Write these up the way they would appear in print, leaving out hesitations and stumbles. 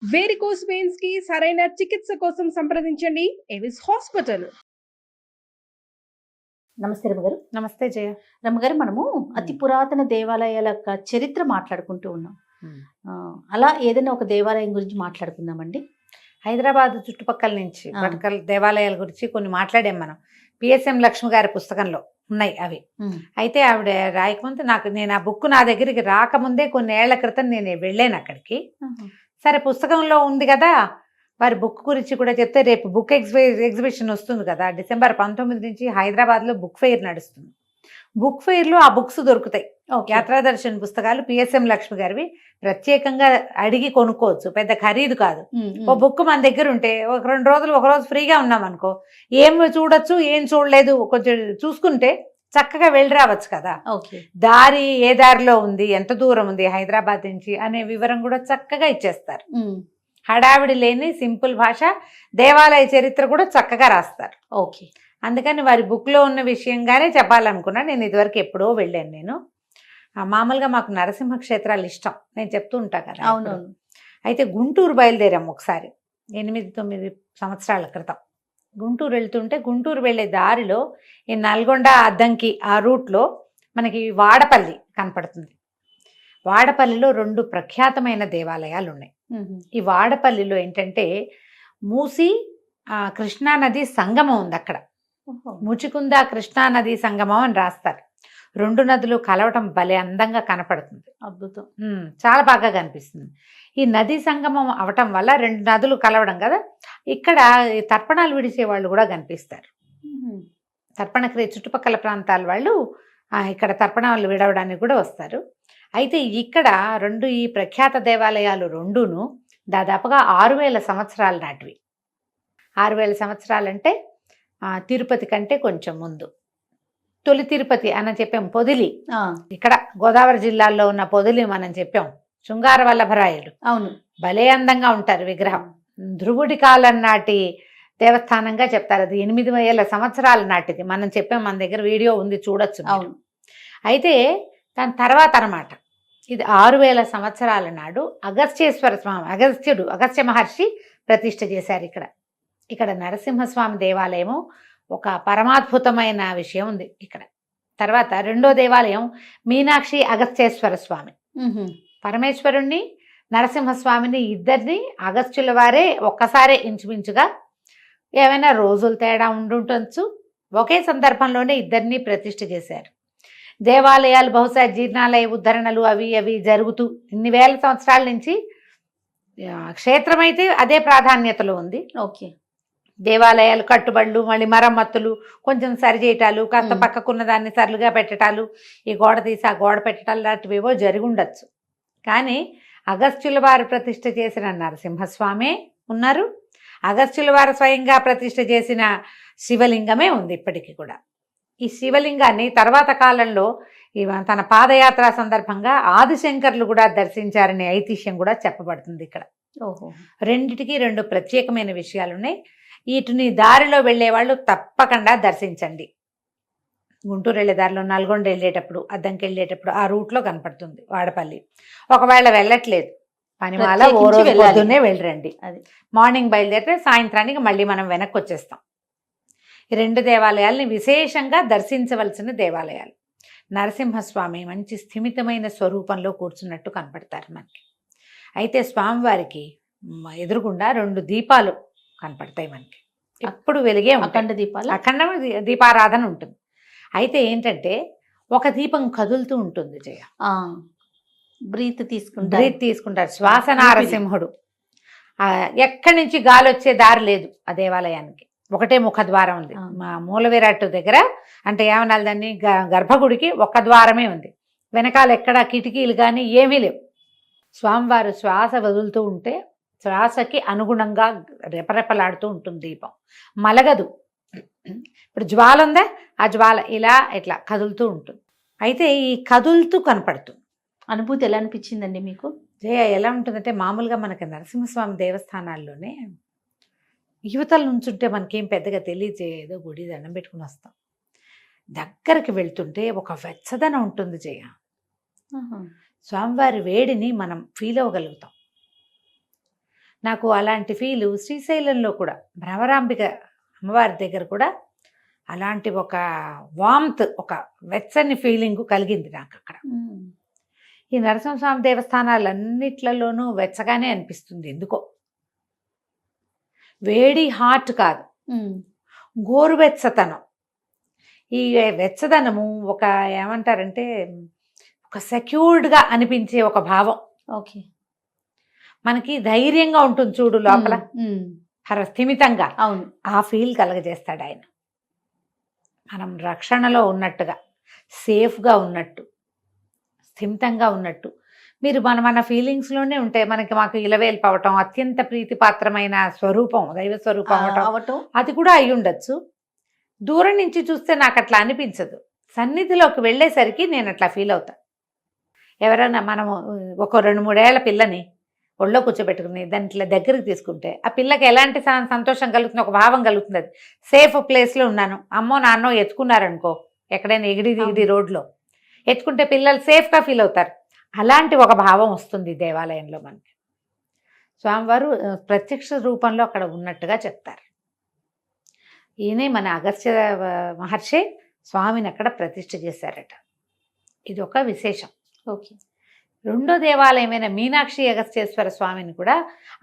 Varicose veins కి సరైన చికిత్స కోసం సంప్రదించండి ఎవిస్ హాస్పిటల్. నమస్తే రమ్మగారు. నమస్తే జయ. రమ్మగారు, మనము అతి పురాతన దేవాలయాల యొక్క చరిత్ర మాట్లాడుకుంటూ ఉన్నాం. అలా ఏదైనా ఒక దేవాలయం గురించి మాట్లాడుకుందామండి. హైదరాబాద్ చుట్టుపక్కల నుంచి పటకల్ దేవాలయాల గురించి కొన్ని మాట్లాడాం మనం. పిఎస్ఎం లక్ష్మి గారి పుస్తకంలో ఉన్నాయి అవి. అయితే ఆవిడ రాయకముందు నేను ఆ బుక్ నా దగ్గరికి రాకముందే కొన్ని ఏళ్ల క్రితం నేను వెళ్ళాను అక్కడికి. సరే పుస్తకంలో ఉంది కదా, వారి బుక్ గురించి కూడా చెప్తే రేపు బుక్ ఎగ్జిబిషన్ వస్తుంది కదా, డిసెంబర్ 19 నుంచి హైదరాబాద్లో బుక్ ఫెయిర్ నడుస్తుంది. బుక్ ఫెయిర్లో ఆ బుక్స్ దొరుకుతాయి. యాత్రాదర్శన్ పుస్తకాలు పిఎస్ఎం లక్ష్మి గారివి ప్రత్యేకంగా అడిగి కొనుక్కోవచ్చు, పెద్ద ఖరీదు కాదు. ఓ బుక్ మన దగ్గర ఉంటే ఒక 2 రోజులు ఒక రోజు ఫ్రీగా ఉన్నాం అనుకో, ఏం చూడొచ్చు ఏం చూడలేదు కొంచెం చూసుకుంటే చక్కగా వెళ్ళి రావచ్చు కదా. దారి ఏ దారిలో ఉంది, ఎంత దూరం ఉంది హైదరాబాద్ నుంచి అనే వివరం కూడా చక్కగా ఇచ్చేస్తారు. హడావిడి లేని సింపుల్ భాష, దేవాలయ చరిత్ర కూడా చక్కగా రాస్తారు. ఓకే, అందుకని వారి బుక్లో ఉన్న విషయంగానే చెప్పాలనుకున్నా. నేను ఇదివరకు ఎప్పుడో వెళ్ళాను. నేను మామూలుగా మాకు నరసింహ క్షేత్రాలు ఇష్టం, నేను చెప్తూ ఉంటా కదా. అవునవును. అయితే గుంటూరు బయలుదేరాము ఒకసారి 8-9 సంవత్సరాల క్రితం. గుంటూరు వెళ్తుంటే గుంటూరు వెళ్ళే దారిలో ఈ నల్గొండ అద్దంకి ఆ రూట్లో మనకి వాడపల్లి కనపడుతుంది. వాడపల్లిలో 2 ప్రఖ్యాతమైన దేవాలయాలు ఉన్నాయి. ఈ వాడపల్లిలో ఏంటంటే మూసి కృష్ణానది సంగమం ఉంది అక్కడ. ముచికుంద కృష్ణానది సంగమం అని రాస్తారు. 2 నదులు కలవటం భలే అందంగా కనపడుతుంది. అద్భుతం, చాలా బాగా కనిపిస్తుంది. ఈ నది సంగమం అవటం వల్ల 2 నదులు కలవడం కదా, ఇక్కడ తర్పణాలు విడిచే వాళ్ళు కూడా కనిపిస్తారు. తర్పణక్రియ చుట్టుపక్కల ప్రాంతాల వాళ్ళు ఇక్కడ తర్పణాలు విడవడానికి కూడా వస్తారు. అయితే ఇక్కడ ఈ ప్రఖ్యాత దేవాలయాలు 2ను దాదాపుగా 6000 సంవత్సరాల నాటివి. 6000 సంవత్సరాలంటే తిరుపతి కంటే కొంచెం ముందు. తొలి తిరుపతి అని చెప్పాం, పొదిలి. ఇక్కడ గోదావరి జిల్లాలో ఉన్న పొదిలి మనం చెప్పాం. శృంగార వల్లభరాయుడు, అవును, భలే అందంగా ఉంటారు విగ్రహం. ధ్రువుడి కాలం నాటి దేవస్థానంగా చెప్తారు. అది 8000 సంవత్సరాల నాటిది మనం చెప్పాం, మన దగ్గర వీడియో ఉంది, చూడొచ్చు. అవును. అయితే దాని తర్వాత అన్నమాట ఇది 6000 సంవత్సరాల నాడు అగస్త్యేశ్వర స్వామి, అగస్త్య మహర్షి ప్రతిష్ఠ చేశారు ఇక్కడ నరసింహస్వామి దేవాలయము. ఒక పరమాద్భుతమైన విషయం ఉంది ఇక్కడ. తర్వాత 2వ దేవాలయం మీనాక్షి అగస్త్యేశ్వర స్వామి. పరమేశ్వరుణ్ణి నరసింహస్వామిని ఇద్దరిని అగస్త్యుల వారే ఒక్కసారే ఇంచుమించుగా, ఏమైనా రోజులు తేడా ఉండుంటొచ్చు, ఒకే సందర్భంలోనే ఇద్దరిని ప్రతిష్ఠ చేశారు. దేవాలయాలు బహుశా జీర్ణాలయ ఉద్ధరణలు అవి జరుగుతూ ఇన్ని వేల సంవత్సరాల నుంచి క్షేత్రం అయితే అదే ప్రాధాన్యతలో ఉంది. ఓకే, దేవాలయాలు కట్టుబడులు, మళ్ళీ మరమ్మతులు, కొంచెం సరిచేయటాలు, కాస్త పక్కకున్న దాన్ని సర్లుగా పెట్టటాలు, ఈ గోడ తీసి ఆ గోడ పెట్టాలు లాంటివేవో జరిగి ఉండొచ్చు. కానీ అగస్త్యుల వారు ప్రతిష్ఠ చేసిన నరసింహస్వామే ఉన్నారు. అగస్త్యుల వారు స్వయంగా ప్రతిష్ఠ చేసిన శివలింగమే ఉంది ఇప్పటికీ కూడా. ఈ శివలింగాన్ని తర్వాత కాలంలో తన పాదయాత్ర సందర్భంగా ఆదిశంకర్లు కూడా దర్శించారనే ఐతిహ్యం కూడా చెప్పబడుతుంది ఇక్కడ. రెండిటికి 2 ప్రత్యేకమైన విషయాలు ఉన్నాయి. వీటిని దారిలో వెళ్ళే వాళ్ళు తప్పకుండా దర్శించండి. గుంటూరు వెళ్ళే దారిలో, నల్గొండ వెళ్ళేటప్పుడు, అద్దంకి వెళ్ళేటప్పుడు ఆ రూట్లో కనపడుతుంది వాడపల్లి. ఒకవేళ వెళ్ళట్లేదు పనిమాల, ఓ రోజు పొద్దున్నే వెళ్ళరండి. అది మార్నింగ్ బయలుదేరితే సాయంత్రానికి మళ్ళీ మనం వెనక్కి వచ్చేస్తాం. ఈ 2 దేవాలయాల్ని విశేషంగా దర్శించవలసిన దేవాలయాలు. నరసింహస్వామి మంచి స్థిమితమైన స్వరూపంలో కూర్చున్నట్టు కనపడతారు మనకి. అయితే స్వామివారికి ఎదురుగుండా 2 దీపాలు కనపడతాయి మనకి, ఎప్పుడు వెలిగే అఖండ దీపాలు, అఖండ దీపారాధన ఉంటుంది. అయితే ఏంటంటే ఒక దీపం కదులుతూ ఉంటుంది జయ. బ్రీత్ తీసుకుంటారు. శ్వాస నారసింహుడు. ఎక్కడి నుంచి గాలి వచ్చే దారి లేదు ఆ దేవాలయానికి, ఒకటే ముఖద్వారం ఉంది. మా మూల విరాట్ దగ్గర అంటే ఏమనాలి దాన్ని, గర్భగుడికి ఒక్క ద్వారమే ఉంది. వెనకాల ఎక్కడ కిటికీలు కానీ ఏమీ లేవు. స్వామివారు శ్వాస వదులుతూ ఉంటే శ్వాసకి అనుగుణంగా రెపరెపలాడుతూ ఉంటుంది దీపం, మలగదు. ఇప్పుడు జ్వాల ఉందా, ఆ జ్వాల ఇలా ఇట్లా కదులుతూ ఉంటుంది. అయితే ఈ కదులుతూ కనపడుతుంది. అనుభూతి ఎలా అనిపించిందండి మీకు జయ? ఎలా ఉంటుందంటే మామూలుగా మనకి నరసింహస్వామి దేవస్థానాల్లోనే యువతల నుంచుంటే మనకేం పెద్దగా తెలియదు, ఏదో గుడి దండం పెట్టుకుని వస్తాం. దగ్గరికి వెళ్తుంటే ఒక వెచ్చదనం ఉంటుంది జయ. స్వామివారి వేడిని మనం ఫీల్ అవ్వగలుగుతాం. నాకు అలాంటి ఫీలు శ్రీశైలంలో కూడా భ్రమరాంబిక అమ్మవారి దగ్గర కూడా అలాంటి ఒక వామ్త్, ఒక వెచ్చని ఫీలింగ్ కలిగింది నాకు అక్కడ. ఈ నరసింహస్వామి దేవస్థానాలన్నిట్లలోనూ వెచ్చగానే అనిపిస్తుంది ఎందుకో. వేడి హాట్ కాదు, గోరువెచ్చతనం. ఈ వెచ్చదనము ఒక ఏమంటారంటే ఒక సెక్యూర్డ్గా అనిపించే ఒక భావం. ఓకే, మనకి ధైర్యంగా ఉంటుంది చూడు లోపల, స్థిమితంగా. అవును, ఆ ఫీల్ కలగజేస్తాడు ఆయన. మనం రక్షణలో ఉన్నట్టుగా, సేఫ్గా ఉన్నట్టు, స్థిమితంగా ఉన్నట్టు. మీరు మన ఫీలింగ్స్లోనే ఉంటాయి. మాకు ఇలవేల్పు అవటం, అత్యంత ప్రీతిపాత్రమైన స్వరూపం, దైవ స్వరూపం అవటం అది కూడా అయి ఉండొచ్చు. దూరం నుంచి చూస్తే నాకు అట్లా అనిపించదు. సన్నిధిలోకి వెళ్ళేసరికి నేను అట్లా ఫీల్ అవుతా. ఎవరైనా మనము ఒక 2-3 ఏళ్ల పిల్లని ఒళ్ళో కూర్చోబెట్టుకుని దాన్ని ఇట్లా దగ్గరికి తీసుకుంటే ఆ పిల్లకి ఎలాంటి సంతోషం కలుగుతుంది, ఒక భావం కలుగుతుంది. అది సేఫ్ ప్లేస్లో ఉన్నాను, అమ్మో నాన్నో ఎత్తుకున్నారనుకో ఎక్కడైనా ఎగిడి రోడ్లో ఎత్తుకుంటే పిల్లలు సేఫ్గా ఫీల్ అవుతారు. అలాంటి ఒక భావం వస్తుంది దేవాలయంలో మనకి. స్వామివారు ప్రత్యక్ష రూపంలో అక్కడ ఉన్నట్టుగా చెప్తారు. ఈయనే మన అగస్త్య మహర్షి స్వామిని అక్కడ ప్రతిష్ఠ చేశారట. ఇది ఒక విశేషం. ఓకే, రెండో దేవాలయమైన మీనాక్షి అగస్త్యేశ్వర స్వామిని కూడా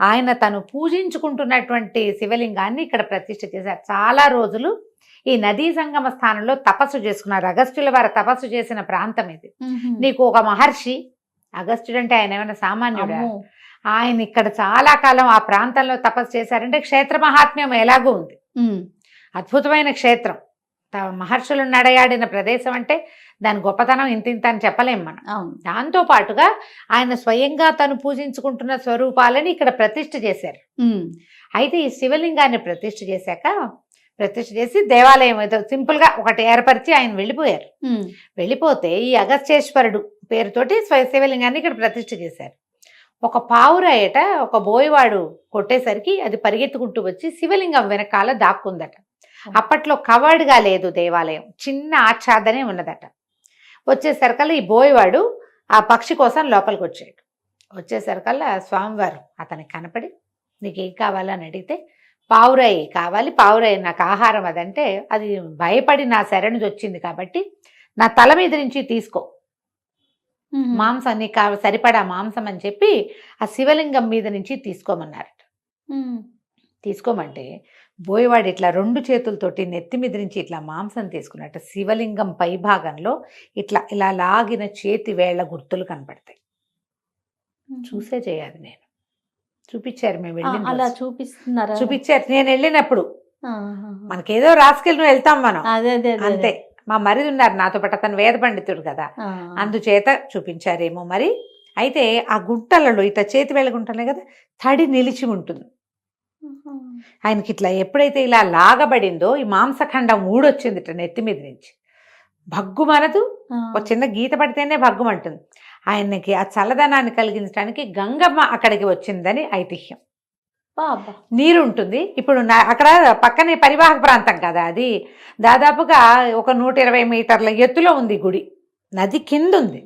ఆయన తను పూజించుకుంటున్నటువంటి శివలింగాన్ని ఇక్కడ ప్రతిష్ఠ చేశారు. చాలా రోజులు ఈ నదీ సంగమ స్థానంలో తపస్సు చేసుకున్నారు. అగస్త్యుల వారు తపస్సు చేసిన ప్రాంతం ఇది. నీకు ఒక మహర్షి, అగస్త్యుడు అంటే ఆయన ఏమైనా సామాన్యుడు, ఆయన ఇక్కడ చాలా కాలం ఆ ప్రాంతంలో తపస్సు చేశారంటే క్షేత్ర మహాత్మ్యం ఎలాగూ ఉంది. అద్భుతమైన క్షేత్రం, మహర్షులు నడయాడిన ప్రదేశం అంటే దాని గొప్పతనం ఇంత అని చెప్పలేం మనం. దాంతో పాటుగా ఆయన స్వయంగా తను పూజించుకుంటున్న స్వరూపాలని ఇక్కడ ప్రతిష్ఠ చేశారు. అయితే ఈ శివలింగాన్ని ప్రతిష్ఠ చేసి దేవాలయం ఏదో సింపుల్గా ఒకటి ఏర్పరిచి ఆయన వెళ్ళిపోయారు. వెళ్ళిపోతే ఈ అగస్త్యేశ్వరుడు పేరుతోటి శివలింగాన్ని ఇక్కడ ప్రతిష్ఠ చేశారు. ఒక పావురాయట ఒక బోయవాడు కొట్టేసరికి అది పరిగెత్తుకుంటూ వచ్చి శివలింగం వెనకాల దాక్కుందట. అప్పట్లో కవర్డ్గా లేదు దేవాలయం, చిన్న ఆచ్ఛాదనే ఉన్నదట. వచ్చేసరికల్లా ఈ బోయవాడు ఆ పక్షి కోసం లోపలికి వచ్చాడు. వచ్చేసరికల్లా స్వామివారు అతనికి కనపడి నీకేం కావాలని అడిగితే పావురాయి కావాలి, పావురాయి నాకు ఆహారం అదంటే అది భయపడి నా శరణు వచ్చింది కాబట్టి నా తల మీద నుంచి తీసుకో మాంసం, నీకు సరిపడా మాంసం అని చెప్పి ఆ శివలింగం మీద నుంచి తీసుకోమన్నారట. తీసుకోమంటే బోయవాడు ఇట్లా 2 చేతులతోటి నెత్తి మీద నుంచి ఇట్లా మాంసం తీసుకున్నట్టు శివలింగం పై భాగంలో ఇలా లాగిన చేతి వేళ్ల గుర్తులు కనపడతాయి. చూసే చేయాలి, నేను చూపించారు, మేము అలా చూపించారు నేను వెళ్ళినప్పుడు. మనకేదో రాసుకెళ్ళి వెళ్తాం మనం, అంతే. మా మరిది ఉన్నారు నాతో పాటు, అతను వేద పండితుడు కదా, అందుచేత చూపించారేమో మరి. అయితే ఆ గుంటలలో ఇట్లా చేతి వేళ గుంటలే కదా తడి నిలిచి ఉంటుంది. ఆయనకి ఇట్లా ఎప్పుడైతే ఇలా లాగబడిందో ఈ మాంసఖండం ఊడొచ్చింది ఇట్లా నెత్తి మీద నుంచి. భగ్గుమనదు, ఒక చిన్న గీత పడితేనే భగ్గుమంటుంది. ఆయనకి ఆ చల్లదనాన్ని కలిగించడానికి గంగమ్మ అక్కడికి వచ్చిందని ఐతిహ్యం. నీరు ఉంటుంది. ఇప్పుడు అక్కడ పక్కనే పరివాహక ప్రాంతం కదా, అది దాదాపుగా ఒక 120 మీటర్ల ఎత్తులో ఉంది గుడి, నది కింద ఉంది.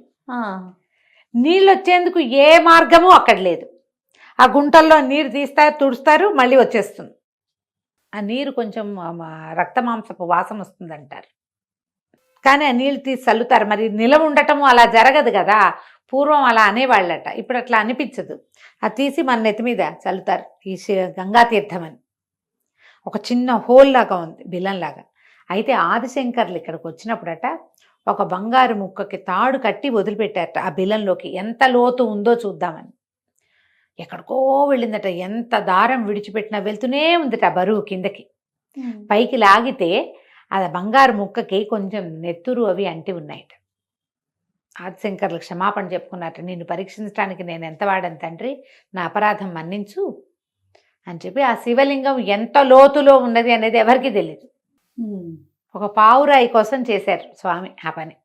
నీళ్ళు వచ్చేందుకు ఏ మార్గము అక్కడ లేదు. ఆ గుంటల్లో నీరు తీస్తారు, తుడుస్తారు, మళ్ళీ వచ్చేస్తుంది. ఆ నీరు కొంచెం రక్తమాంసపు వాసన వస్తుంది అంటారు, కానీ ఆ నీళ్ళు తీసి చల్లుతారు. మరి నిలవ ఉండటము అలా జరగదు కదా, పూర్వం అలా అనేవాళ్ళట, ఇప్పుడు అట్లా అనిపించదు. అది తీసి మన నెత్తి మీద చల్లుతారు. ఈ గంగా తీర్థం అని ఒక చిన్న హోల్ లాగా ఉంది, బిల్లంలాగా. అయితే ఆదిశంకర్లు ఇక్కడికి వచ్చినప్పుడట ఒక బంగారు ముక్కకి తాడు కట్టి వదిలిపెట్టారట ఆ బిల్లంలోకి. ఎంత లోతు ఉందో చూద్దామని ఎక్కడికో వెళ్ళిందట. ఎంత దారం విడిచిపెట్టినా వెళ్తూనే ఉందట బరువు కిందకి. పైకి లాగితే అది బంగారు ముక్కకి కొంచెం నెత్తురు అవి అంటి ఉన్నాయట. ఆదిశంకర్లు క్షమాపణ చెప్పుకున్నట్టు, నిన్ను పరీక్షించడానికి నేను ఎంత వాడను తండ్రి, నా అపరాధం మన్నించు అని చెప్పి. ఆ శివలింగం ఎంత లోతులో ఉన్నది అనేది ఎవరికి తెలియదు. ఒక పావురాయి కోసం చేశారు స్వామి ఆ పని,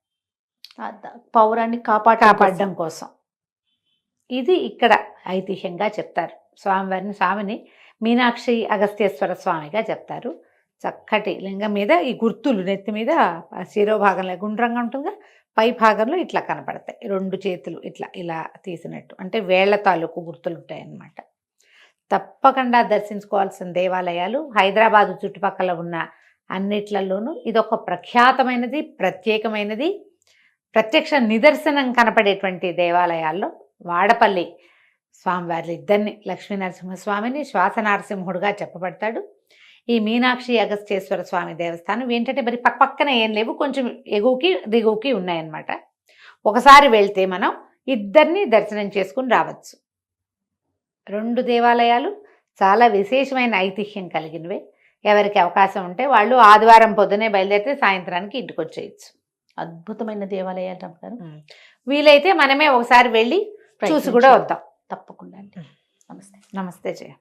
పావురాన్ని కాపాడడం కోసం. ఇది ఇక్కడ ఐతిహ్యంగా చెప్తారు. స్వామిని మీనాక్షి అగస్త్యేశ్వర స్వామిగా చెప్తారు. చక్కటి లింగం మీద ఈ గుర్తులు నెత్తి మీద శిరోభాగంలో గుండ్రంగా ఉంటుందిగా, పై భాగంలో ఇట్లా కనపడతాయి 2 చేతులు ఇట్లా ఇలా తీసినట్టు, అంటే వేళ్ల తాలూకు గుర్తులు ఉంటాయి అన్నమాట. తప్పకుండా దర్శించుకోవాల్సిన దేవాలయాలు హైదరాబాదు చుట్టుపక్కల ఉన్న అన్నిట్లలోనూ ఇదొక ప్రఖ్యాతమైనది, ప్రత్యేకమైనది, ప్రత్యక్ష నిదర్శనం కనపడేటువంటి దేవాలయాల్లో వాడపల్లి స్వామివారి ఇద్దరిని, లక్ష్మీ నరసింహస్వామిని శ్వాస నరసింహుడుగా చెప్పబడతాడు. ఈ మీనాక్షి అగస్త్యేశ్వర స్వామి దేవస్థానం ఏంటంటే మరి పక్కన ఏం లేవు, కొంచెం ఎగువకి దిగువకి ఉన్నాయన్నమాట. ఒకసారి వెళ్తే మనం ఇద్దరిని దర్శనం చేసుకుని రావచ్చు. 2 దేవాలయాలు చాలా విశేషమైన ఐతిహ్యం కలిగినవే. ఎవరికి అవకాశం ఉంటే వాళ్ళు ఆదివారం పొద్దునే బయలుదేరితే సాయంత్రానికి ఇంటికి వచ్చేయచ్చు. అద్భుతమైన దేవాలయాలు రమ్మగారు. వీలైతే మనమే ఒకసారి వెళ్ళి చూసి కూడా వద్దాం. తప్పకుండా అండి. నమస్తే. నమస్తే జయ.